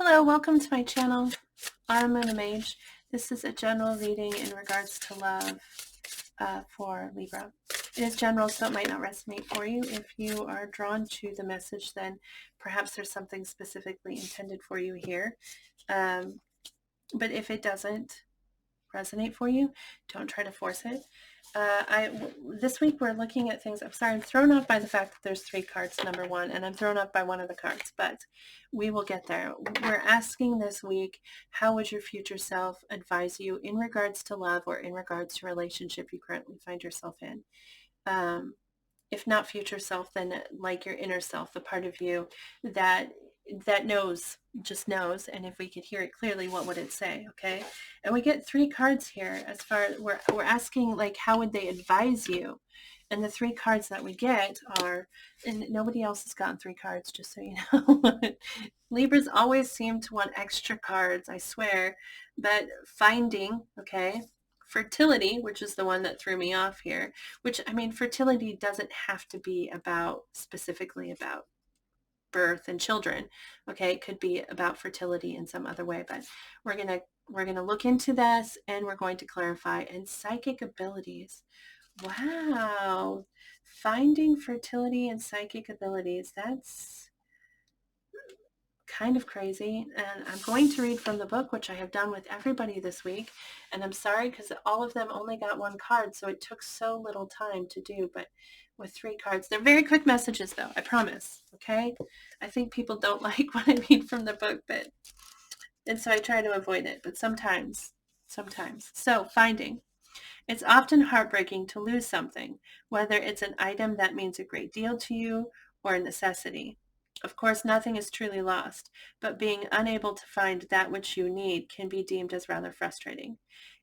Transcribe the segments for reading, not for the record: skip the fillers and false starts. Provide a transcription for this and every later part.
Hello, welcome to my channel, Moon Mage. This is a general reading in regards to love for Libra. It is general, so it might not resonate for you. If you are drawn to the message, then perhaps there's something specifically intended for you here. But if it doesn't resonate for you, don't try to force it. This week we're looking at things. I'm sorry, I'm thrown off by the fact that there's 3 cards, number one, and I'm thrown off by one of the cards, but we will get there. We're asking this week, how would your future self advise you in regards to love or in regards to relationship you currently find yourself in? If not future self, then like your inner self, the part of you that knows, just knows. And if we could hear it clearly, what would it say? Okay. And we get 3 cards here. As far as we're asking, like, how would they advise you? And the 3 cards that we get are, and nobody else has gotten 3 cards, just so you know. Libras always seem to want extra cards, I swear. But finding, okay, fertility, which is the one that threw me off here, which, I mean, fertility doesn't have to be about specifically about birth and children. Okay, it could be about fertility in some other way, but we're gonna look into this and we're going to clarify. And psychic abilities. Wow, finding fertility and psychic abilities. That's kind of crazy. And I'm going to read from the book, which I have done with everybody this week. And I'm sorry because all of them only got 1 card, so it took so little time to do. But with 3 cards, they're very quick messages, though, I promise. Okay, I think people don't like what I read from the book, and so I try to avoid it. But sometimes. So finding. It's often heartbreaking to lose something, whether it's an item that means a great deal to you or a necessity. Of course, nothing is truly lost, but being unable to find that which you need can be deemed as rather frustrating.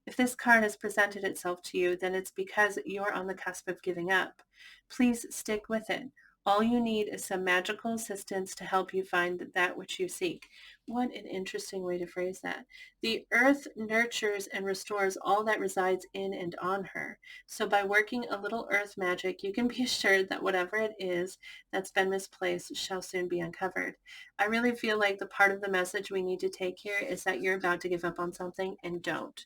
If this card has presented itself to you, then it's because you're on the cusp of giving up. Please stick with it. All you need is some magical assistance to help you find that which you seek. What an interesting way to phrase that. The earth nurtures and restores all that resides in and on her. So by working a little earth magic, you can be assured that whatever it is that's been misplaced shall soon be uncovered. I really feel like the part of the message we need to take here is that you're about to give up on something, and don't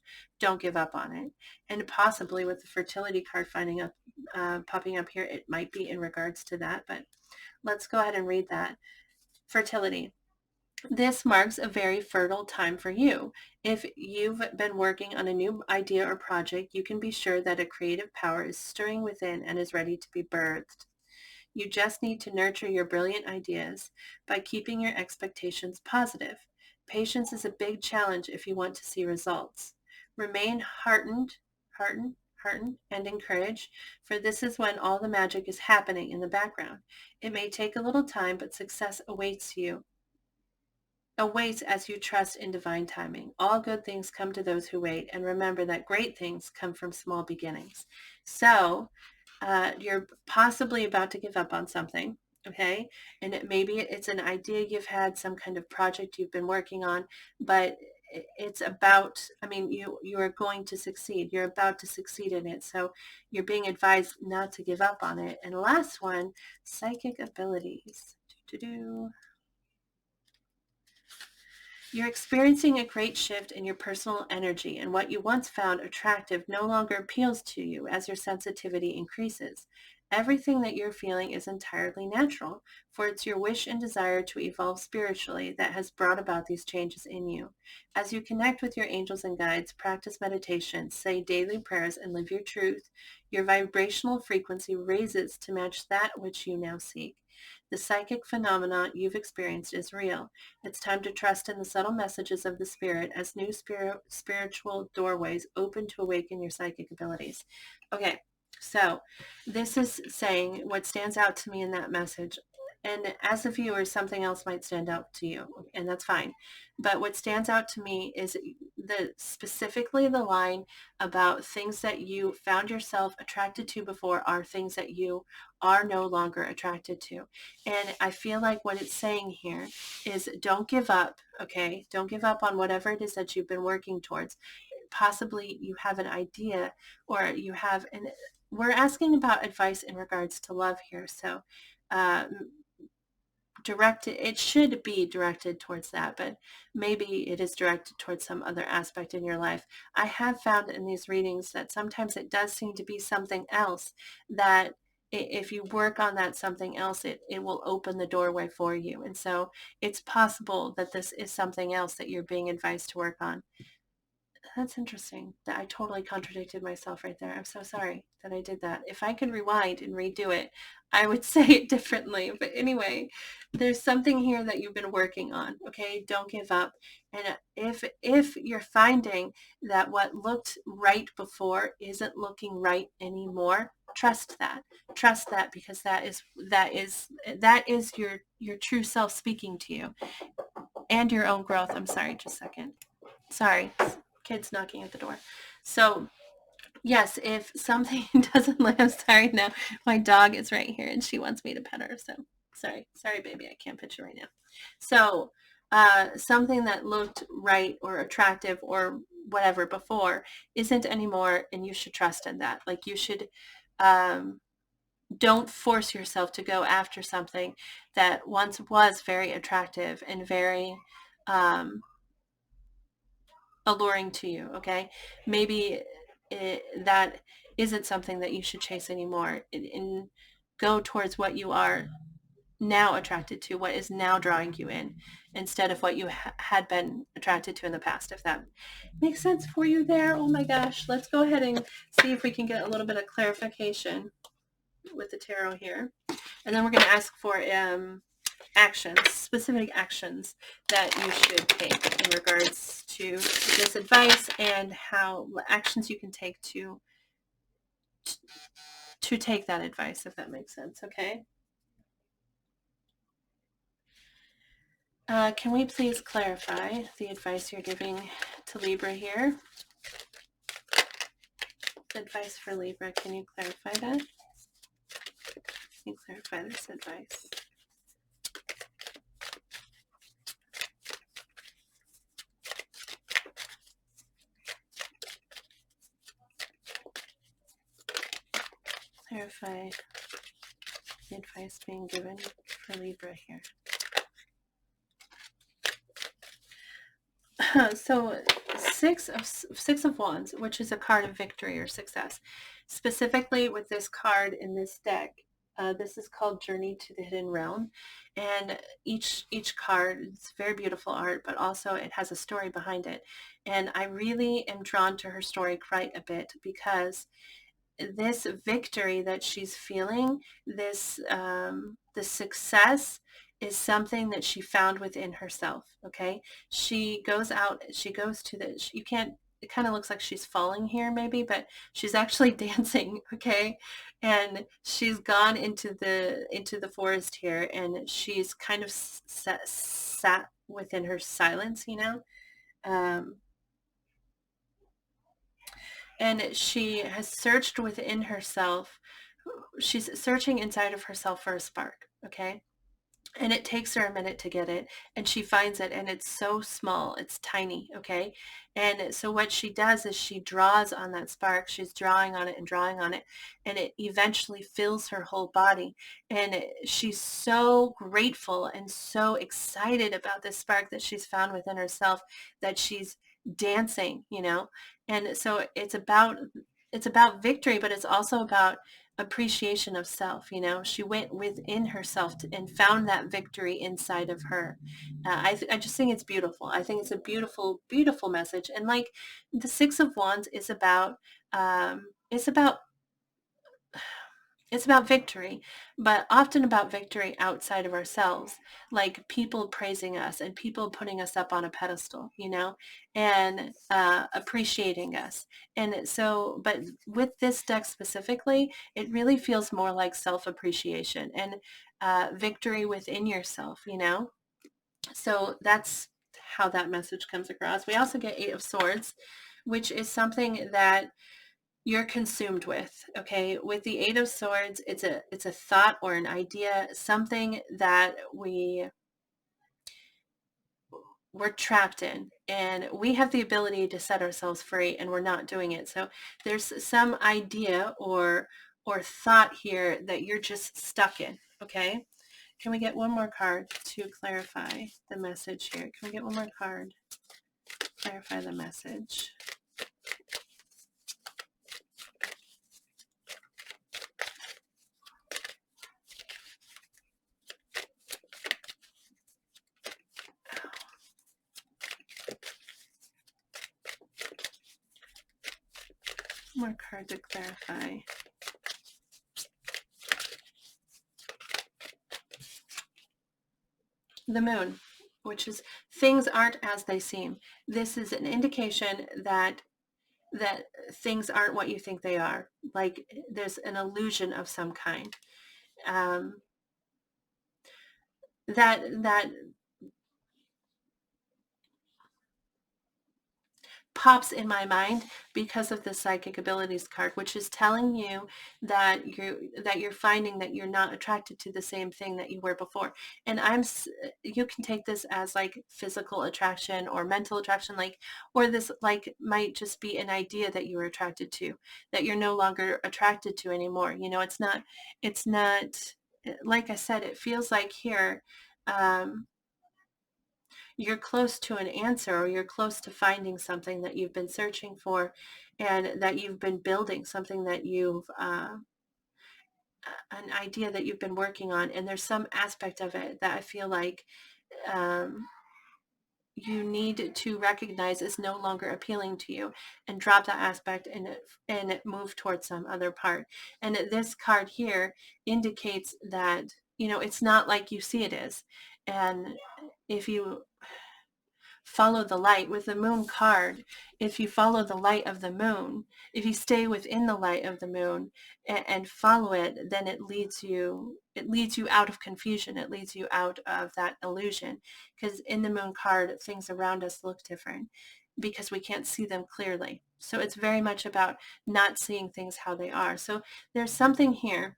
give up on it. And possibly with the fertility card popping up here, it might be in regards to that, but let's go ahead and read that. Fertility. This marks a very fertile time for you. If you've been working on a new idea or project, you can be sure that a creative power is stirring within and is ready to be birthed. You just need to nurture your brilliant ideas by keeping your expectations positive. Patience is a big challenge if you want to see results. Remain heartened, and encouraged, for this is when all the magic is happening in the background. It may take a little time, but success awaits as you trust in divine timing. All good things come to those who wait, and remember that great things come from small beginnings. So you're possibly about to give up on something, okay? And maybe it's an idea you've had, some kind of project you've been working on, but it's about, I mean, you are going to succeed. You're about to succeed in it. So you're being advised not to give up on it. And last one, psychic abilities. You're experiencing a great shift in your personal energy, and what you once found attractive no longer appeals to you as your sensitivity increases. Everything that you're feeling is entirely natural, for it's your wish and desire to evolve spiritually that has brought about these changes in you. As you connect with your angels and guides, practice meditation, say daily prayers, and live your truth, your vibrational frequency raises to match that which you now seek. The psychic phenomena you've experienced is real. It's time to trust in the subtle messages of the spirit as new spiritual doorways open to awaken your psychic abilities. Okay, so this is saying what stands out to me in that message. And as a viewer, something else might stand out to you, and that's fine. But what stands out to me is specifically the line about things that you found yourself attracted to before are things that you are no longer attracted to. And I feel like what it's saying here is don't give up, okay? Don't give up on whatever it is that you've been working towards. Possibly you have an idea, or you have we're asking about advice in regards to love here. So directed, it should be directed towards that, but maybe it is directed towards some other aspect in your life. I have found in these readings that sometimes it does seem to be something else that if you work on that something else, it will open the doorway for you. And so it's possible that this is something else that you're being advised to work on. That's interesting. That I totally contradicted myself right there. I'm so sorry that I did that. If I could rewind and redo it, I would say it differently. But anyway, there's something here that you've been working on. Okay, don't give up. And if you're finding that what looked right before isn't looking right anymore, trust that. Trust that, because that is your true self speaking to you and your own growth. I'm sorry, just a second. Sorry, kids knocking at the door. So yes, if something doesn't land, I'm sorry, now my dog is right here and she wants me to pet her. So sorry, baby, I can't pet you right now. So something that looked right or attractive or whatever before isn't anymore, and you should trust in that. Like you should, don't force yourself to go after something that once was very attractive and very alluring to you. Okay, maybe that isn't something that you should chase anymore, and go towards what you are now attracted to, what is now drawing you in, instead of what you had been attracted to in the past. If that makes sense for you there. Oh my gosh, let's go ahead and see if we can get a little bit of clarification with the tarot here, and then we're going to ask for actions, specific actions that you should take in regards to this advice, and how actions you can take to take that advice, if that makes sense. Okay. Can we please clarify the advice you're giving to Libra here? Advice for Libra, can you clarify that? Can you clarify this advice? Clarify the advice being given for Libra here. So six of wands, which is a card of victory or success. Specifically with this card in this deck, this is called Journey to the Hidden Realm, and each card is very beautiful art, but also it has a story behind it. And I really am drawn to her story quite a bit, because this victory that she's feeling, this the success, is something that she found within herself. Okay, she goes out, she goes to the, you can't, it kind of looks like she's falling here maybe, but she's actually dancing. Okay, and she's gone into the forest here, and she's kind of sat within her silence, um, and she has searched within herself. She's searching inside of herself for a spark. Okay, and it takes her a minute to get it, and she finds it, and it's so small, it's tiny. Okay, and so what she does is she draws on that spark. She's drawing on it and drawing on it, and it eventually fills her whole body, and she's so grateful and so excited about this spark that she's found within herself, that she's dancing, and so it's about victory, but it's also about appreciation of self. She went within herself and found that victory inside of her. I just think it's beautiful. I think it's a beautiful, beautiful message. And like the Six of Wands is about, it's about it's about victory, but often about victory outside of ourselves, like people praising us and people putting us up on a pedestal, and appreciating us. And so, but with this deck specifically, it really feels more like self-appreciation and victory within yourself. So that's how that message comes across. We also get Eight of Swords, which is something that you're consumed with. Okay, with the Eight of Swords, it's a thought or an idea, something that we're trapped in, and we have the ability to set ourselves free, and we're not doing it. So there's some idea or thought here that you're just stuck in. Okay, Can we get one more card to clarify the message here? Can we get one more card to clarify the message? One more card to clarify. The moon, which is things aren't as they seem. This is an indication that things aren't what you think they are. Like there's an illusion of some kind. That pops in my mind because of the psychic abilities card, which is telling you that you're finding that you're not attracted to the same thing that you were before. And you can take this as like physical attraction or mental attraction, like, or this like might just be an idea that you were attracted to that you're no longer attracted to anymore. You know, it's not like I said, it feels like here you're close to an answer, or you're close to finding something that you've been searching for and that you've been building, something that you've an idea that you've been working on, and there's some aspect of it that I feel like you need to recognize is no longer appealing to you, and drop that aspect and move towards some other part. And this card here indicates that, you know, it's not like you see it is. And if you follow the light with the moon card, if you follow the light of the moon, if you stay within the light of the moon and follow it, then it leads you out of confusion. It leads you out of that illusion, because in the moon card, things around us look different because we can't see them clearly. So it's very much about not seeing things how they are. So there's something here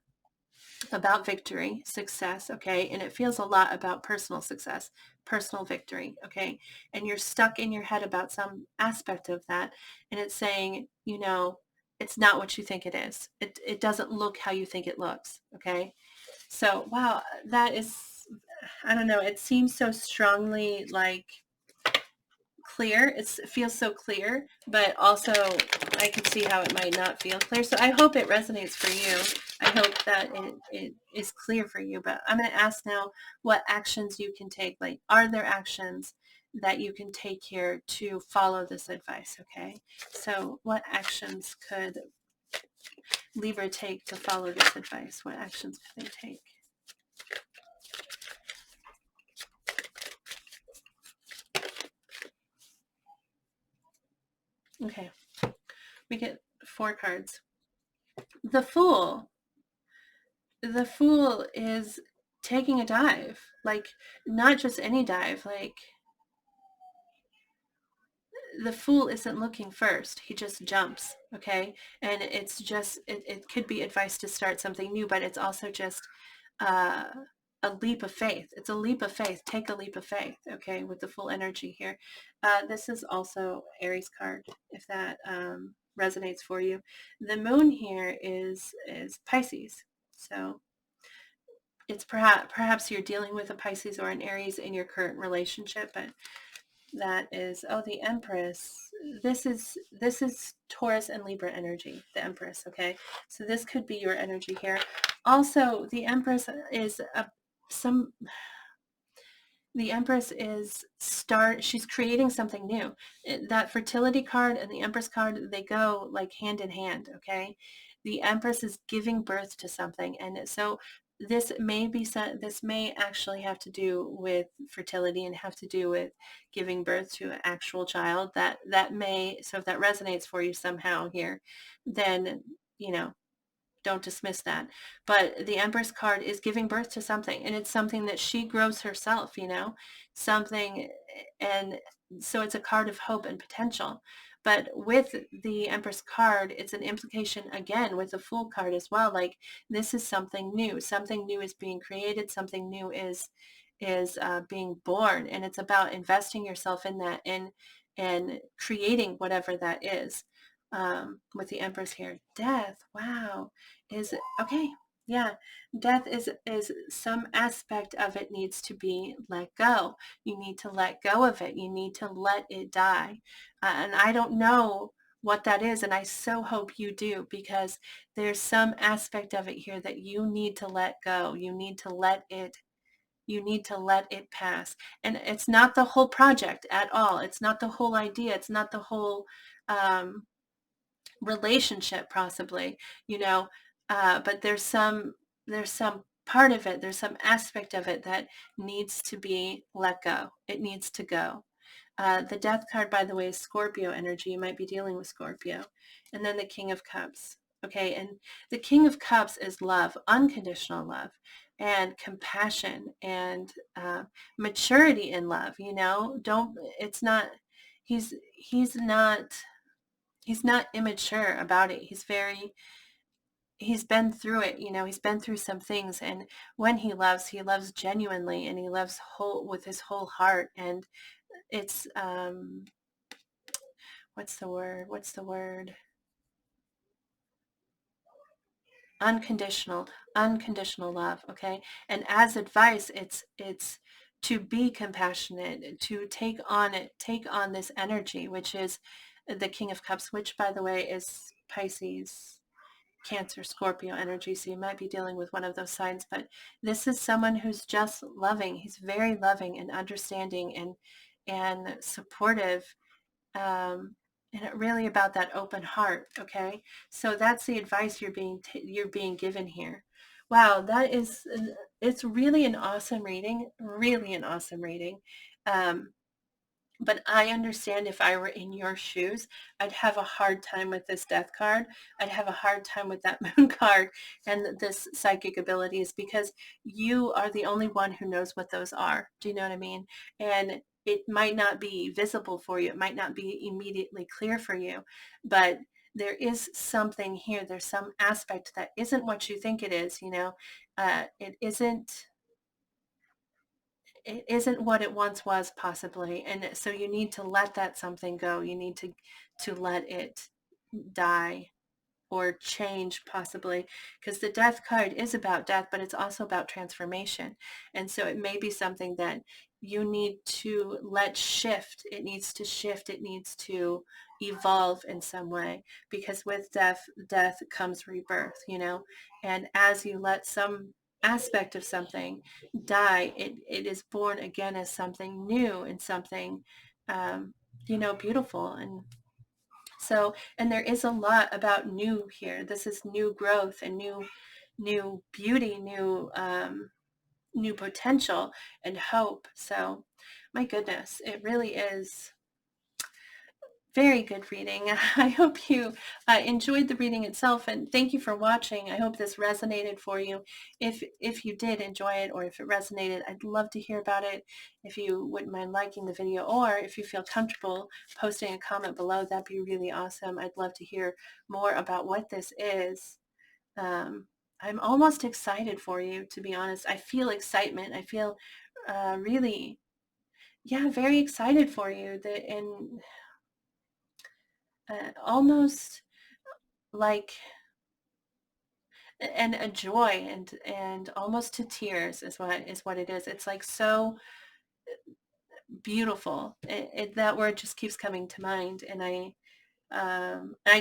about victory, success, okay? And it feels a lot about personal success, personal victory, okay? And you're stuck in your head about some aspect of that. And it's saying, you know, it's not what you think it is. It doesn't look how you think it looks, okay? So, wow, that is, I don't know, it seems so strongly like clear. It feels so clear, but also I can see how it might not feel clear. So I hope it resonates for you. I hope that it is clear for you. But I'm going to ask now what actions you can take. Like, are there actions that you can take here to follow this advice? Okay. So what actions could Libra take to follow this advice? What actions could they take? Okay. We get 4 cards. The Fool. The Fool is taking a dive, like not just any dive, like the Fool isn't looking first, he just jumps, okay? And it's just, it could be advice to start something new, but it's also just uh, a leap of faith. It's a leap of faith. Take a leap of faith, okay, with the Fool energy here. This is also Aries card, if that resonates for you. The moon here is Pisces, so it's perhaps you're dealing with a Pisces or an Aries in your current relationship, but that is, oh, the Empress. This is Taurus and Libra energy, the Empress, okay? So this could be your energy here. Also, the Empress is the Empress is she's creating something new. That fertility card and the Empress card, they go like hand in hand, okay? The Empress is giving birth to something. And so this may actually have to do with fertility and have to do with giving birth to an actual child. So if that resonates for you somehow here, then, you know, don't dismiss that. But the Empress card is giving birth to something, and it's something that she grows herself, you know, something. And so it's a card of hope and potential. But with the Empress card, it's an implication again with the Fool card as well. Like, this is something new. Something new is being created. Something new is being born, and it's about investing yourself in that and creating whatever that is. With the Empress here, Death. Wow. Is it okay? Yeah, death is some aspect of it needs to be let go. You need to let go of it. You need to let it die. And I don't know what that is, and I so hope you do, because there's some aspect of it here that you need to let go. You need to let it pass. And it's not the whole project at all. It's not the whole idea. It's not the whole um, relationship, possibly, you know, but there's some part of it, there's some aspect of it that needs to be let go. It needs to go. The death card, by the way, is Scorpio energy. You might be dealing with Scorpio. And then the King of Cups. Okay, and the King of Cups is love, unconditional love, and compassion, and maturity in love. You know, don't, it's not, he's not, he's not immature about it. He's been through it, you know, he's been through some things. And when he loves genuinely, and he loves whole, with his whole heart. And it's, what's the word? Unconditional, unconditional love. Okay. And as advice, it's to be compassionate, to take on this energy, which is the King of Cups, which, by the way, is Pisces, Cancer, Scorpio energy. So you might be dealing with one of those signs, but this is someone who's just loving. He's very loving and understanding and supportive. And really about that open heart. Okay. So that's the advice you're being given here. Wow. It's really an awesome reading, really an awesome reading. Um, but I understand, if I were in your shoes, I'd have a hard time with this death card. I'd have a hard time with that moon card and this psychic abilities, because you are the only one who knows what those are. Do you know what I mean? And it might not be visible for you. It might not be immediately clear for you, but there is something here. There's some aspect that isn't what you think it is, you know. It isn't what it once was, possibly. And so you need to let that something go. You need to let it die or change, possibly, because the death card is about death, but it's also about transformation. And so it may be something that you need to let shift. It needs to shift. It needs to evolve in some way, because with death comes rebirth, you know. And as you let some aspect of something die, it is born again as something new and something, um, you know, beautiful. And so, and there is a lot about new here. This is new growth and new beauty, new potential and hope. So, my goodness, it really is very good reading. I hope you enjoyed the reading itself, and thank you for watching. I hope this resonated for you. If you did enjoy it, or if it resonated, I'd love to hear about it. If you wouldn't mind liking the video, or if you feel comfortable posting a comment below, that'd be really awesome. I'd love to hear more about what this is. I'm almost excited for you, to be honest. I feel excitement. I feel really, yeah, very excited for you. And almost like, and a joy, and almost to tears is what it is. It's like so beautiful. That word just keeps coming to mind. And I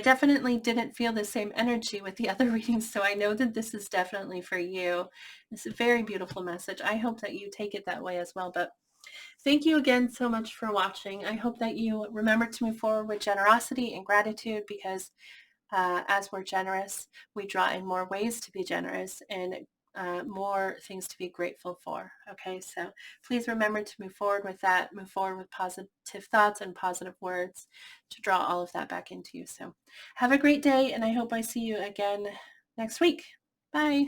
definitely didn't feel the same energy with the other readings, so I know that this is definitely for you. It's a very beautiful message. I hope that you take it that way as well. But thank you again so much for watching. I hope that you remember to move forward with generosity and gratitude, because as we're generous, we draw in more ways to be generous, and more things to be grateful for. Okay, so please remember to move forward with that, move forward with positive thoughts and positive words to draw all of that back into you. So have a great day, and I hope I see you again next week. Bye.